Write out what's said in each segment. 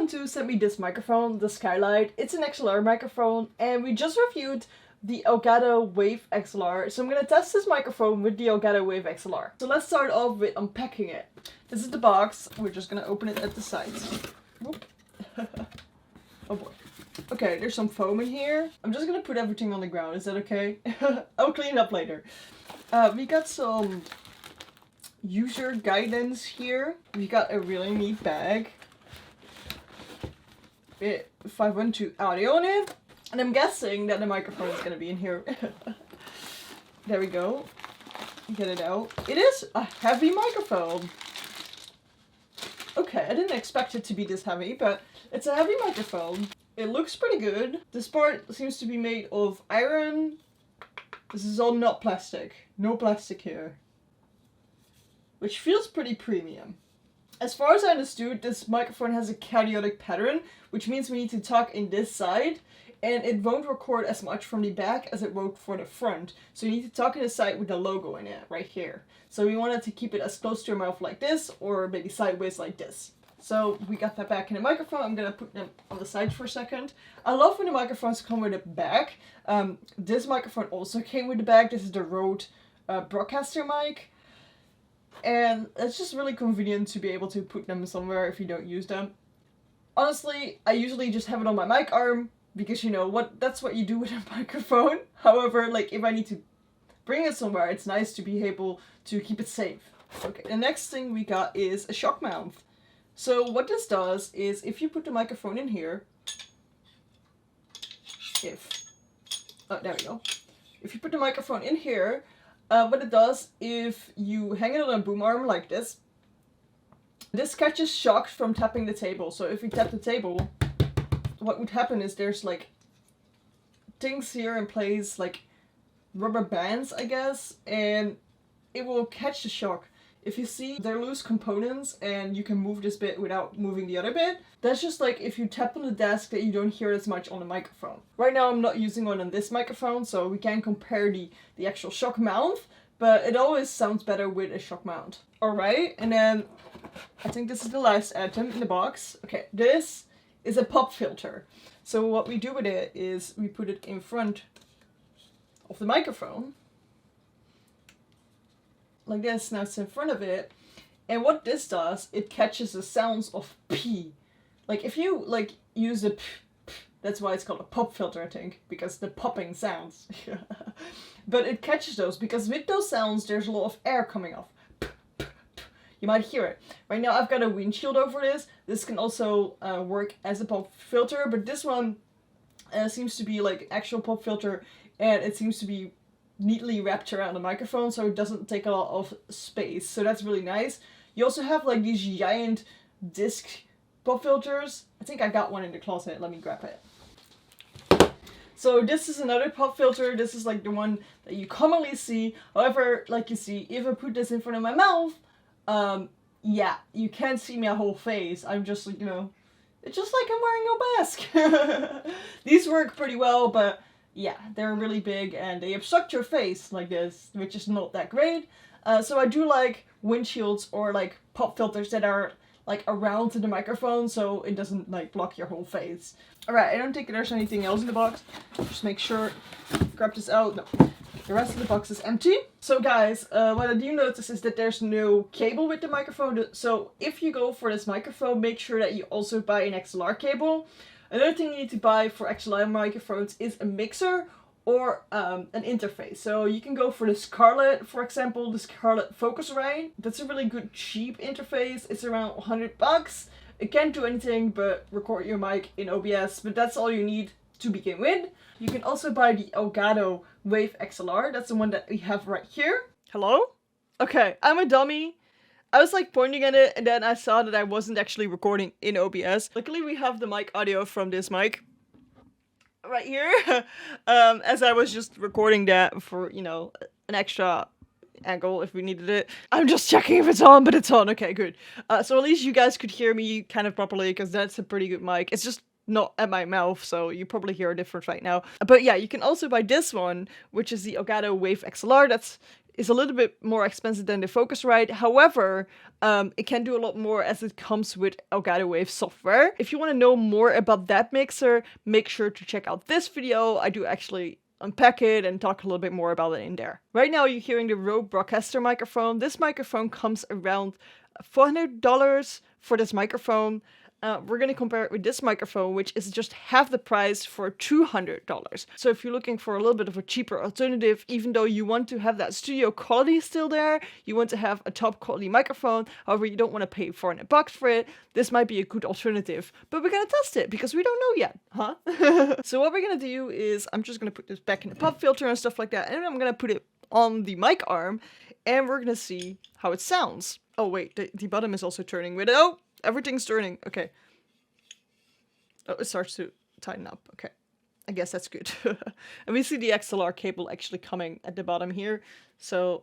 Two sent me this microphone, the Skylight. It's an XLR microphone, and we just reviewed the Elgato Wave XLR. So I'm gonna test this microphone with the Elgato Wave XLR. So let's start off with unpacking it. This is the box. We're just gonna open it at the sides. Whoop. Oh boy. Okay, there's some foam in here. I'm just gonna put everything on the ground. Is that okay? I'll clean it up later. We got some user guidance here. We got a really neat bag. 512 audio on it. And I'm guessing that the microphone is gonna be in here. There we go. Get it out. It is a heavy microphone. Okay, I didn't expect it to be this heavy, but it's a heavy microphone. It looks pretty good. This part seems to be made of iron. This is all not plastic. No plastic here. Which feels pretty premium. As far as I understood, this microphone has a cardioid pattern, which means we need to talk in this side, and it won't record as much from the back as it won't for the front. So you need to talk in the side with the logo in it, right here. So we wanted to keep it as close to your mouth like this, or maybe sideways like this. So we got that back in the microphone. I'm gonna put them on the side for a second. I love when the microphones come with a bag. This microphone also came with a bag. This is the Rode broadcaster mic. And it's just really convenient to be able to put them somewhere if you don't use them. Honestly, I usually just have it on my mic arm because you know what, that's what you do with a microphone. However, like if I need to bring it somewhere, it's nice to be able to keep it safe. Okay, the next thing we got is a shock mount. So what this does is if you put the microphone in here, there we go. If you put the microphone in here, what it does, if you hang it on a boom arm like this, this catches shocks from tapping the table. So if we tap the table, what would happen is there's like things here in place, like rubber bands, I guess, and it will catch the shock. If you see, they're loose components and you can move this bit without moving the other bit. That's just like if you tap on the desk that you don't hear as much on the microphone. Right now I'm not using one on this microphone, so we can't compare the actual shock mount, but it always sounds better with a shock mount. Alright, and then I think this is the last item in the box. Okay, this is a pop filter. So what we do with it is we put it in front of the microphone. Like this, now it's in front of it, and what this does, it catches the sounds of P. Like if you like use a that's why it's called a pop filter, I think, because the popping sounds. But it catches those because with those sounds there's a lot of air coming off. You might hear it. Right now I've got a windshield over this. This can also work as a pop filter, but this one seems to be like actual pop filter, and it seems to be neatly wrapped around the microphone, so it doesn't take a lot of space. So that's really nice. You also have like these giant disc pop filters. I think I got one in the closet. Let me grab it. So this is another pop filter. This is like the one that you commonly see. However, like you see, if I put this in front of my mouth, yeah, you can't see my whole face. I'm just, you know, it's just like I'm wearing a mask. These work pretty well, but yeah, they're really big and they obstruct your face like this, which is not that great. So I do like windshields or like pop filters that are like around the microphone so it doesn't like block your whole face. Alright, I don't think there's anything else in the box. Just make sure, grab this out. No, the rest of the box is empty. So guys, what I do notice is that there's no cable with the microphone. So if you go for this microphone, make sure that you also buy an XLR cable. Another thing you need to buy for XLR microphones is a mixer or an interface. So you can go for the Scarlett, for example, the Scarlett Focusrite. That's a really good cheap interface. It's around 100 bucks. It can't do anything but record your mic in OBS, but that's all you need to begin with. You can also buy the Elgato Wave XLR. That's the one that we have right here. Hello? Okay, I'm a dummy. I was like pointing at it and then I saw that I wasn't actually recording in OBS. Luckily we have the mic audio from this mic right here. As I was just recording that for, you know, an extra angle if we needed it. I'm just checking if it's on, but it's on. Okay, good. So at least you guys could hear me kind of properly because that's a pretty good mic. It's just not at my mouth, so you probably hear a difference right now. But yeah, you can also buy this one, which is the Elgato Wave XLR. That's is a little bit more expensive than the Focusrite. However, it can do a lot more as it comes with Elgato Wave software. If you want to know more about that mixer, make sure to check out this video. I do actually unpack it and talk a little bit more about it in there. Right now you're hearing the Rode Broadcaster microphone. This microphone comes around $400 for this microphone. We're going to compare it with this microphone, which is just half the price for $200. So if you're looking for a little bit of a cheaper alternative, even though you want to have that studio quality still there, you want to have a top quality microphone, however you don't want to pay $400 for it, this might be a good alternative. But we're going to test it because we don't know yet, huh? So what we're going to do is I'm just going to put this back in the pop filter and stuff like that, and I'm going to put it on the mic arm, and we're going to see how it sounds. Oh wait, the bottom is also turning with it. Oh! Everything's turning. Okay. Oh, it starts to tighten up. Okay. I guess that's good. And we see the XLR cable actually coming at the bottom here. So,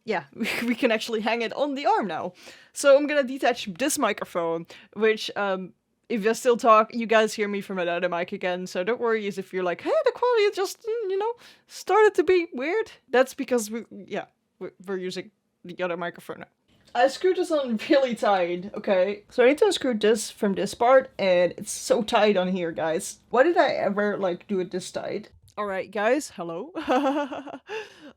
yeah, we can actually hang it on the arm now. So I'm gonna detach this microphone, which, if I still talk, you guys hear me from another mic again. So don't worry as if you're like, hey, the quality just, you know, started to be weird. That's because we're using the other microphone now. I screwed this on really tight, okay? So I need to unscrew this from this part, and it's so tight on here, guys. Why did I ever, like, do it this tight? Alright, guys, hello?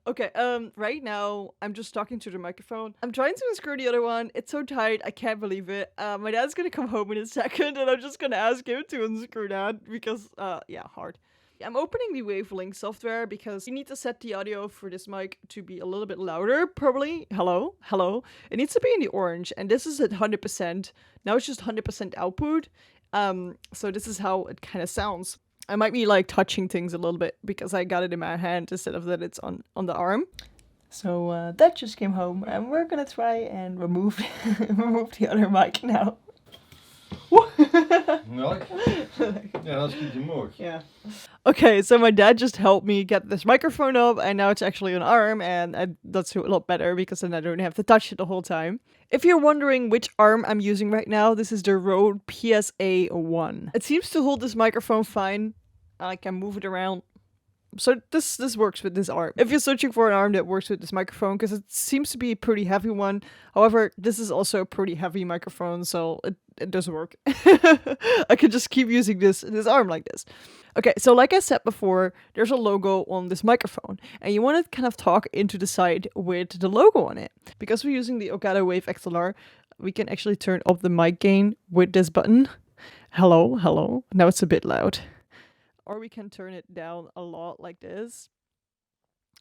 Okay, right now, I'm just talking to the microphone. I'm trying to unscrew the other one. It's so tight, I can't believe it. My dad's gonna come home in a second, and I'm just gonna ask him to unscrew that, because, yeah, hard. I'm opening the Wavelink software because you need to set the audio for this mic to be a little bit louder, probably. Hello? Hello? It needs to be in the orange, and this is at 100%. Now it's just 100% output. So this is how it kind of sounds. I might be like touching things a little bit because I got it in my hand instead of that it's on the arm. So that just came home, and we're gonna try and remove the other mic now. No? Yeah, that's good to more. Yeah. Okay, so my dad just helped me get this microphone up, and now it's actually an arm, and that's a lot better because then I don't have to touch it the whole time. If you're wondering which arm I'm using right now, this is the Rode PSA-1. It seems to hold this microphone fine. I can move it around. So this works with this arm. If you're searching for an arm that works with this microphone, because it seems to be a pretty heavy one. However, this is also a pretty heavy microphone, so it does work. I could just keep using this arm like this. Okay, so like I said before, there's a logo on this microphone, and you want to kind of talk into the side with the logo on it. Because we're using the Elgato Wave XLR, we can actually turn up the mic gain with this button. Hello, hello. Now it's a bit loud. Or we can turn it down a lot like this.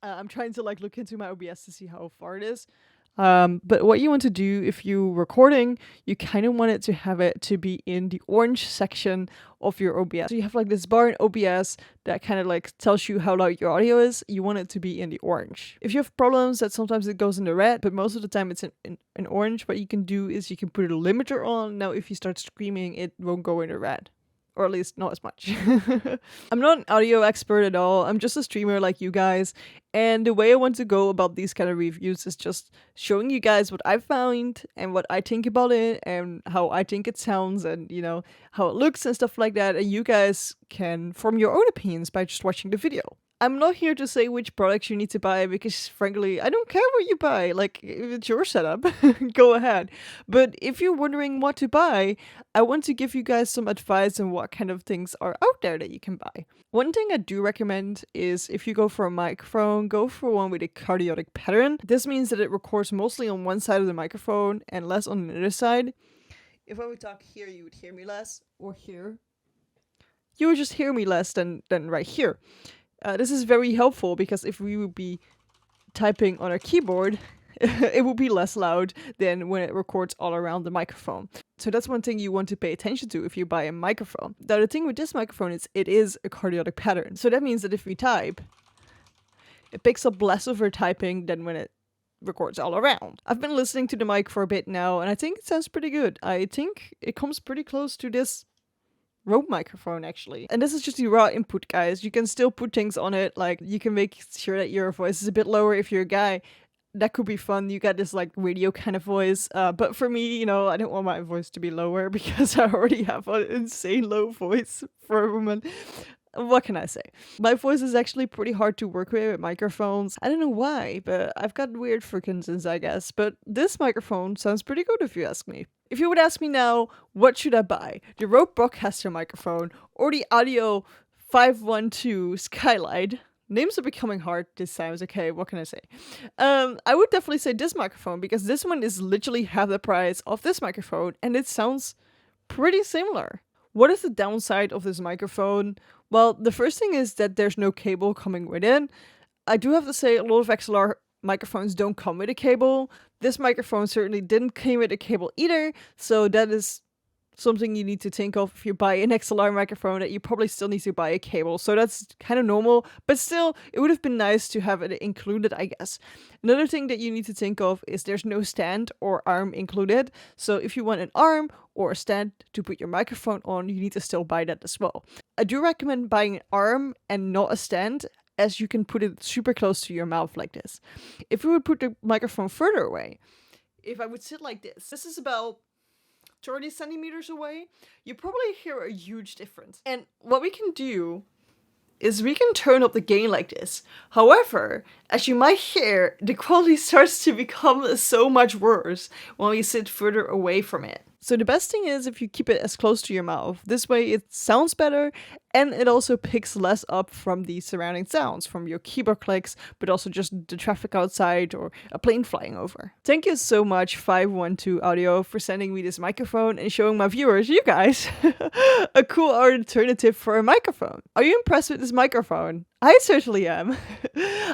I'm trying to like look into my OBS to see how far it is. But what you want to do if you're recording, you kind of want it to have it to be in the orange section of your OBS. So you have like this bar in OBS that kind of like tells you how loud your audio is. You want it to be in the orange. If you have problems that sometimes it goes in the red, but most of the time it's in orange, what you can do is you can put a limiter on. Now if you start screaming, it won't go in the red. Or at least not as much. I'm not an audio expert at all. I'm just a streamer like you guys. And the way I want to go about these kind of reviews is just showing you guys what I found and what I think about it and how I think it sounds and, you know, how it looks and stuff like that. And you guys can form your own opinions by just watching the video. I'm not here to say which products you need to buy because, frankly, I don't care what you buy. Like, if it's your setup, go ahead. But if you're wondering what to buy, I want to give you guys some advice on what kind of things are out there that you can buy. One thing I do recommend is if you go for a microphone, go for one with a Cardioid Pattern. This means that it records mostly on one side of the microphone and less on the other side. If I would talk here, you would hear me less, or here. You would just hear me less than right here. This is very helpful because if we would be typing on our keyboard, it would be less loud than when it records all around the microphone. So that's one thing you want to pay attention to if you buy a microphone. The other thing with this microphone is it is a Cardioid Pattern. So that means that if we type, it picks up less of our typing than when it records all around. I've been listening to the mic for a bit now, and I think it sounds pretty good. I think it comes pretty close to this Rode microphone actually. And this is just the raw input, guys. You can still put things on it, like you can make sure that your voice is a bit lower if you're a guy. that could be fun. You got this like radio kind of voice. But for me, you know, I don't want my voice to be lower because I already have an insane low voice for a woman. What can I say? My voice is actually pretty hard to work with microphones. I don't know why, but I've got weird frequencies, I guess. But this microphone sounds pretty good if you ask me. If you would ask me now, what should I buy? The Rode Broadcaster microphone or the Audio 512 Skylight? Names are becoming hard this time, okay, what can I say? I would definitely say this microphone because this one is literally half the price of this microphone and it sounds pretty similar. What is the downside of this microphone? Well, the first thing is that there's no cable coming with it. I do have to say a lot of XLR microphones don't come with a cable. This microphone certainly didn't come with a cable either, so that is something you need to think of if you buy an XLR microphone, that you probably still need to buy a cable. So that's kind of normal, but still, it would have been nice to have it included, I guess. Another thing that you need to think of is there's no stand or arm included. So if you want an arm or a stand to put your microphone on, you need to still buy that as well. I do recommend buying an arm and not a stand, as you can put it super close to your mouth like this. If you would put the microphone further away, if I would sit like this is about 30 centimeters away, you probably hear a huge difference. And what we can do is we can turn up the gain like this. However, as you might hear, the quality starts to become so much worse when we sit further away from it. So the best thing is if you keep it as close to your mouth. This way it sounds better and it also picks less up from the surrounding sounds, from your keyboard clicks, but also just the traffic outside or a plane flying over. Thank you so much 512 Audio for sending me this microphone and showing my viewers, you guys, a cool alternative for a microphone. Are you impressed with this microphone? I certainly am.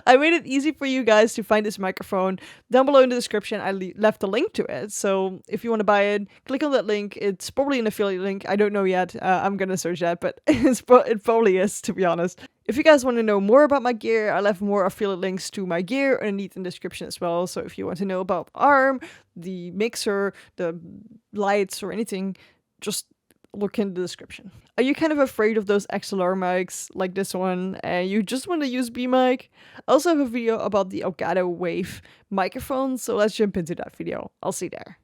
I made it easy for you guys to find this microphone. Down below in the description, I left a link to it. So if you want to buy it, click on that link. It's probably an affiliate link. I don't know yet. I'm going to search that, but it probably is, to be honest. If you guys want to know more about my gear, I left more affiliate links to my gear underneath in the description as well. So if you want to know about the arm, the mixer, the lights, or anything, just look in the description. Are you kind of afraid of those XLR mics like this one and you just want a USB mic? I also have a video about the Elgato Wave microphone, so let's jump into that video. I'll see you there.